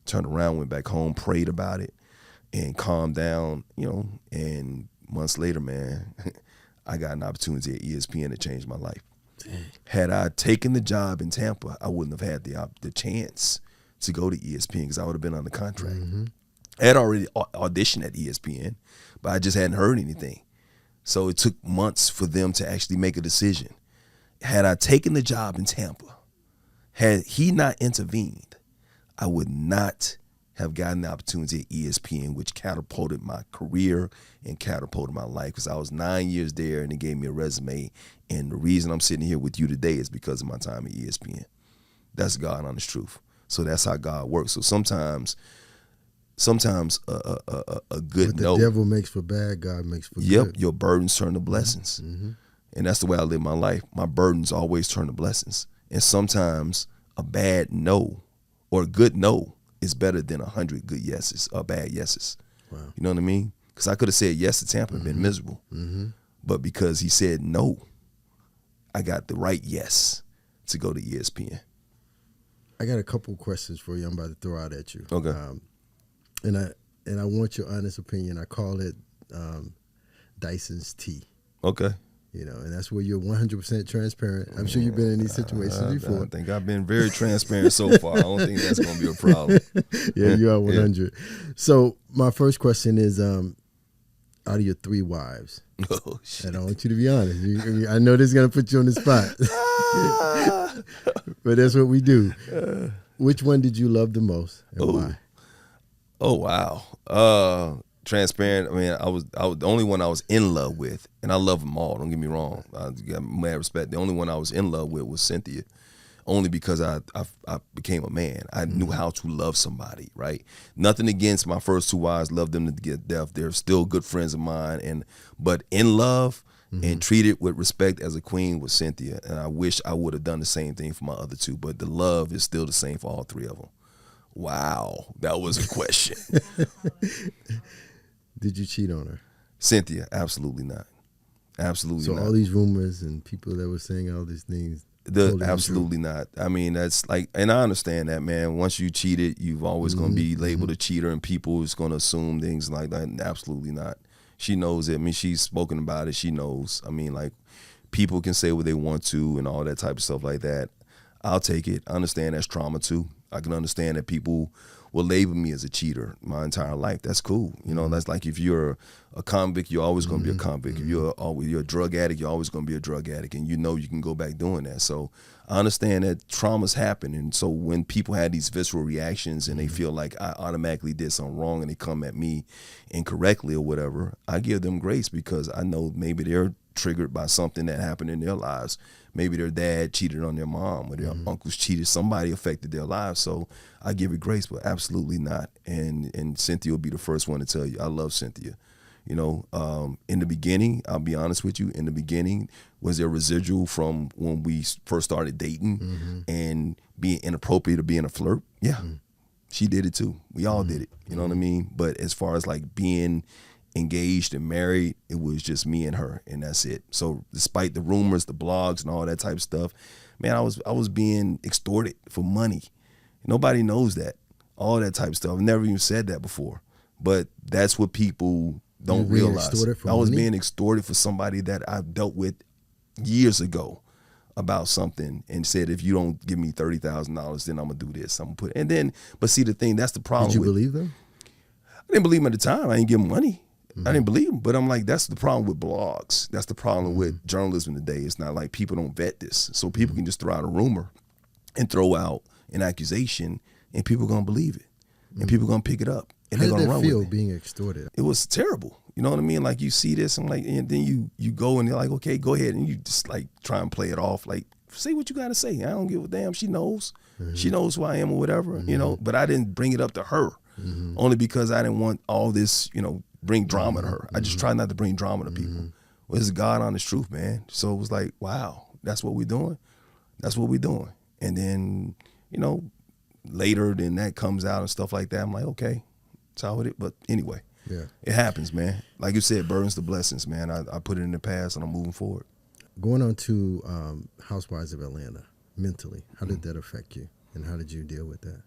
C: turned around, went back home, prayed about it, and calmed down, and months later, man, I got an opportunity at ESPN to change my life. Dang. Had I taken the job in Tampa, I wouldn't have had the chance to go to ESPN because I would have been under contract. I had already auditioned at ESPN, but I just hadn't heard anything. So it took months for them to actually make a decision. Had I taken the job in Tampa, had he not intervened, I would not have gotten the opportunity at ESPN, which catapulted my career and catapulted my life because I was 9 years there and it gave me a resume. And the reason I'm sitting here with you today is because of my time at ESPN. That's God honest truth. So that's how God works. So sometimes a good
A: What the
C: note.
A: devil makes for bad, God makes for
C: Yep,
A: good.
C: your burdens turn to blessings. And that's the way I live my life. My burdens always turn to blessings. And sometimes a bad no or a good no is better than 100 good yeses or bad yeses.
A: Wow.
C: You know what I mean? Because I could have said yes to Tampa and been miserable. But because he said no, I got the right yes to go to ESPN.
A: I got a couple questions for you I'm about to throw out at you.
C: Okay.
A: And I want your honest opinion. I call it Dyson's tea.
C: Okay.
A: And that's where you're 100% transparent. I'm sure you've been in these situations before.
C: I think I've been very transparent so far. I don't think that's going to be a problem.
A: Yeah, you are 100. So my first question is, out of your 3 wives,
C: Oh, shit.
A: and I want you to be honest. I know this is going to put you on the spot, but that's what we do. Which one did you love the most and why?
C: Oh, wow. Transparent. I mean, I was the only one I was in love with, and I love them all. Don't get me wrong. I got mad respect. The only one I was in love with was Cynthia, only because I became a man. I knew how to love somebody. Right. Nothing against my first 2 wives. Loved them to get death. They're still good friends of mine. But in love and treated with respect as a queen was Cynthia. And I wish I would have done the same thing for my other 2. But the love is still the same for all 3 of them. Wow, that was a question.
A: Did you cheat on her?
C: Cynthia, absolutely not. Absolutely
A: So
C: not.
A: all these rumors and people that were saying all these things. totally
C: Absolutely not. I mean, that's like, and I understand that, man. Once you cheated, you've always going to be labeled a cheater, and people is going to assume things like that. Absolutely not. She knows it. I mean, she's spoken about it. She knows. I mean, like, people can say what they want to and all that type of stuff like that. I'll take it. I understand that's trauma too. I can understand that people will label me as a cheater my entire life. That's cool. That's like if you're a convict, you're always going to be a convict. If you're a drug addict, you're always going to be a drug addict. And you can go back doing that. So I understand that traumas happen. And so when people have these visceral reactions and they feel like I automatically did something wrong and they come at me incorrectly or whatever, I give them grace because I know maybe they're triggered by something that happened in their lives. Maybe their dad cheated on their mom or their uncles cheated. Somebody affected their lives. So I give it grace, but absolutely not. And Cynthia will be the first one to tell you, I love Cynthia. In the beginning, I'll be honest with you, in the beginning, was there residual from when we first started dating and being inappropriate or being a flirt? Yeah, she did it too. We all did it. You know what I mean? But as far as like being engaged and married, it was just me and her, and that's it. So despite the rumors, the blogs, and all that type of stuff, man, I was being extorted for money. Nobody knows that. All that type of stuff. I've never even said that before, but that's what people don't realize. I was being extorted for somebody that I dealt with years ago about something and said, if you don't give me $30,000, then I'm gonna do this. I'm gonna put, and then, but see the thing, that's the problem.
A: Did you believe them?
C: I didn't believe them at the time. I didn't give them money. I didn't believe them, but I'm like, that's the problem with blogs. That's the problem with journalism today. It's not like people don't vet this. So people can just throw out a rumor and throw out an accusation and people are going to believe it. And people are going to pick it up. And they're going to run with it.
A: How did that feel being extorted?
C: It was terrible. You know what I mean? Like you see this and like, and then you go and they're like, okay, go ahead. And you just like try and play it off. Like, say what you got to say. I don't give a damn. She knows. She knows who I am or whatever, but I didn't bring it up to her only because I didn't want all this, bring drama to her. I just try not to bring drama to people. Well, this is God honest truth, man. So it was like, wow, that's what we're doing. That's what we're doing. And then later then that comes out and stuff like that. I'm like, okay, that's how it is. But anyway, it happens, man. Like you said, burdens to blessings, man. I put it in the past and I'm moving forward.
A: Going on to Housewives of Atlanta, mentally, how did that affect you, and how did you deal with that?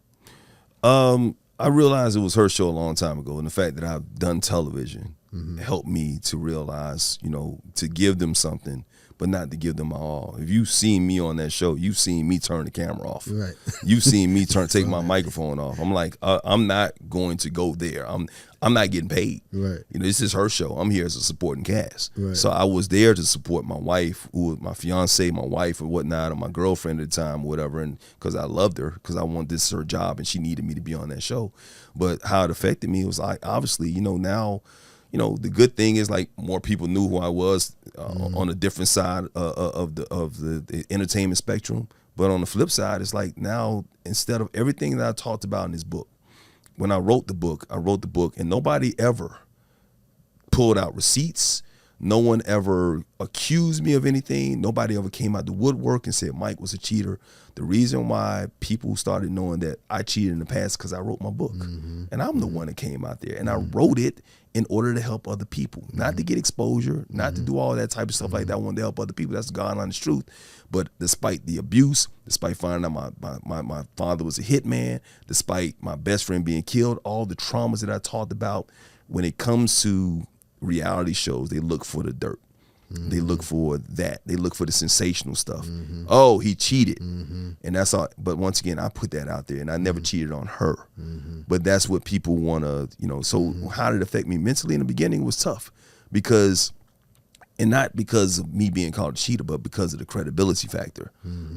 C: I realized it was her show a long time ago, and the fact that I've done television helped me to realize, to give them something, but not to give them my all. If you've seen me on that show, you've seen me turn the camera off.
A: Right.
C: You've seen me take my microphone off. I'm like, I'm not going to go there. I'm not getting paid.
A: Right.
C: This is her show. I'm here as a supporting cast.
A: Right.
C: So I was there to support my wife, who was my fiance, my wife, or whatnot, or my girlfriend at the time, or whatever, and because I loved her, because I wanted this her job, and she needed me to be on that show. But how it affected me was like, obviously, now. The good thing is like more people knew who I was on a different side of the entertainment spectrum. But on the flip side, it's like now instead of everything that I talked about in this book, when I wrote the book and nobody ever pulled out receipts. No one ever accused me of anything. Nobody ever came out the woodwork and said Mike was a cheater. The reason why people started knowing that I cheated in the past because I wrote my book. And I'm the one that came out there. And I wrote it in order to help other people. Not to get exposure, not to do all that type of stuff like that. I wanted to help other people. That's God honest truth. But despite the abuse, despite finding out my father was a hitman, despite my best friend being killed, all the traumas that I talked about, when it comes to reality shows, they look for the dirt. They look for that. They look for the sensational stuff. Oh, he cheated. And that's all. But once again, I put that out there, and I never cheated on her. But that's what people want to, so how did it affect me mentally in the beginning? It was tough because, and not because of me being called a cheater, but because of the credibility factor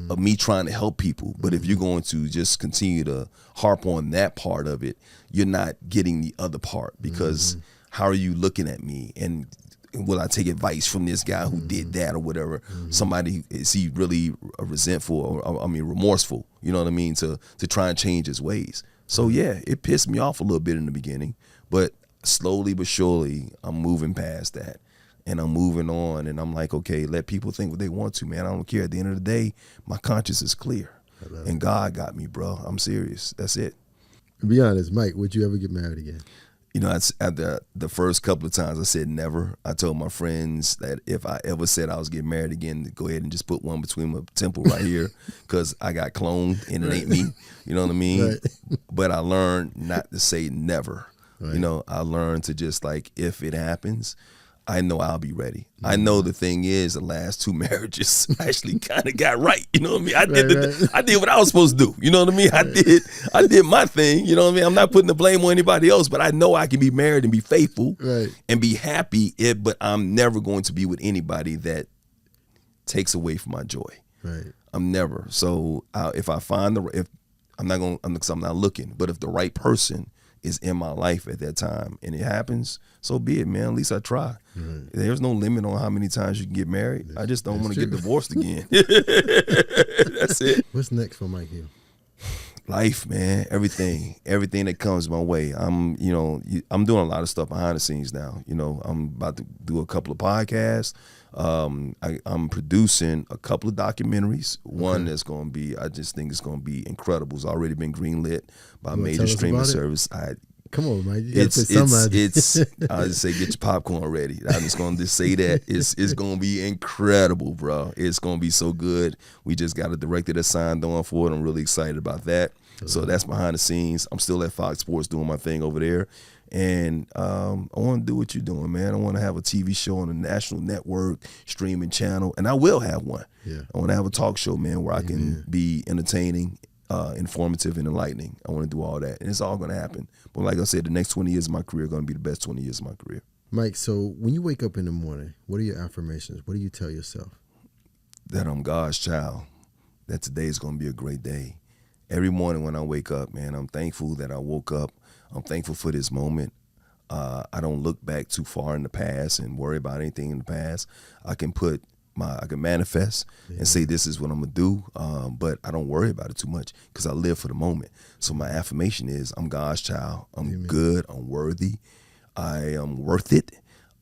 C: of me trying to help people. But if you're going to just continue to harp on that part of it, you're not getting the other part, because how are you looking at me? And will I take advice from this guy who did that or whatever? Somebody, is he really resentful or remorseful? You know what I mean? To try and change his ways. So yeah, it pissed me off a little bit in the beginning, but slowly but surely I'm moving past that and I'm moving on, and I'm like, okay, let people think what they want to, man. I don't care. At the end of the day, my conscience is clear, and God got me, bro. I'm serious. That's it.
A: To be honest, Mike, would you ever get married again?
C: After the first couple of times, I said never. I told my friends that if I ever said I was getting married again, to go ahead and just put one between my temple right here, because I got cloned and it ain't me. You know what I mean?
A: Right.
C: But I learned not to say never.
A: Right.
C: I learned to just like, if it happens, I know I'll be ready. I know the thing is, the last two marriages actually kind of got right. You know what I mean? I did what I was supposed to do. You know what I mean? I did my thing. You know what I mean? I'm not putting the blame on anybody else, but I know I can be married and be faithful and be happy. But I'm never going to be with anybody that takes away from my joy.
A: Right.
C: I'm never. So if I find I'm not looking, but if the right person is in my life at that time and it happens, so be it, man. At least I try. Right. There's no limit on how many times you can get married. I just don't want to get divorced again. That's it.
A: What's next for Mike Hill?
C: Life, man. Everything that comes my way. I'm doing a lot of stuff behind the scenes now. I'm about to do a couple of podcasts. I'm producing a couple of documentaries. One that's going to be, I just think it's going to be incredible. It's already been greenlit by a major streaming service.
A: Come on, Mike. You gotta put somebody.
C: I just say, get your popcorn ready. I'm just going to just say that. It's going to be incredible, bro. It's going to be so good. We just got a director that signed on for it. I'm really excited about that. So that's behind the scenes. I'm still at Fox Sports doing my thing over there. And I want to do what you're doing, man. I want to have a TV show on a national network, streaming channel, and I will have one.
A: Yeah.
C: I want to have a talk show, man, where I can be entertaining, informative, and enlightening. I want to do all that, and it's all going to happen. But like I said, the next 20 years of my career are going to be the best 20 years of my career.
A: Mike, so when you wake up in the morning, what are your affirmations? What do you tell yourself?
C: That I'm God's child, that today is going to be a great day. Every morning when I wake up, man, I'm thankful that I woke up. I'm thankful for this moment. I don't look back too far in the past and worry about anything in the past. I can manifest and say this is what I'm gonna do, but I don't worry about it too much because I live for the moment. So my affirmation is, I'm God's child. I'm good. I'm worthy. I am worth it.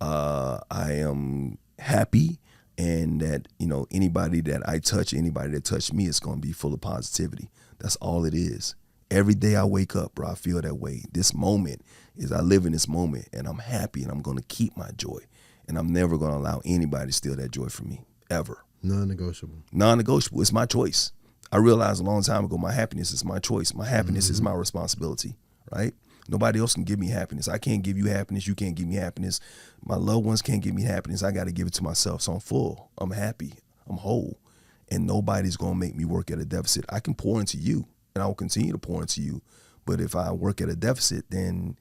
C: I am happy, and that, you know, anybody that I touch, anybody that touched me is going to be full of positivity. That's all it is. Every day I wake up, bro, I feel that way. This moment is, I live in this moment, and I'm happy, and I'm going to keep my joy. And I'm never going to allow anybody to steal that joy from me, ever.
A: Non-negotiable.
C: Non-negotiable. It's my choice. I realized a long time ago, my happiness is my choice. My happiness is my responsibility, right? Nobody else can give me happiness. I can't give you happiness. You can't give me happiness. My loved ones can't give me happiness. I got to give it to myself. So I'm full. I'm happy. I'm whole. And nobody's going to make me work at a deficit. I can pour into you, and I will continue to pour into you. But if I work at a deficit, then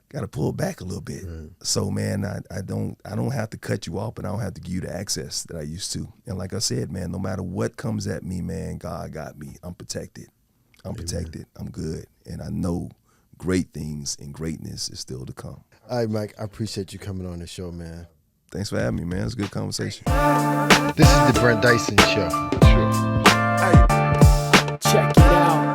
C: got to pull back a little bit. Right. So, man, I don't have to cut you off, but I don't have to give you the access that I used to. And like I said, man, no matter what comes at me, man, God got me. I'm protected. I'm protected. I'm good. And I know great things and greatness is still to come.
A: All right, Mike, I appreciate you coming on the show, man.
C: Thanks for having me, man. It's a good conversation.
A: This is the Brent Dyson Show.
B: Hey, check it out.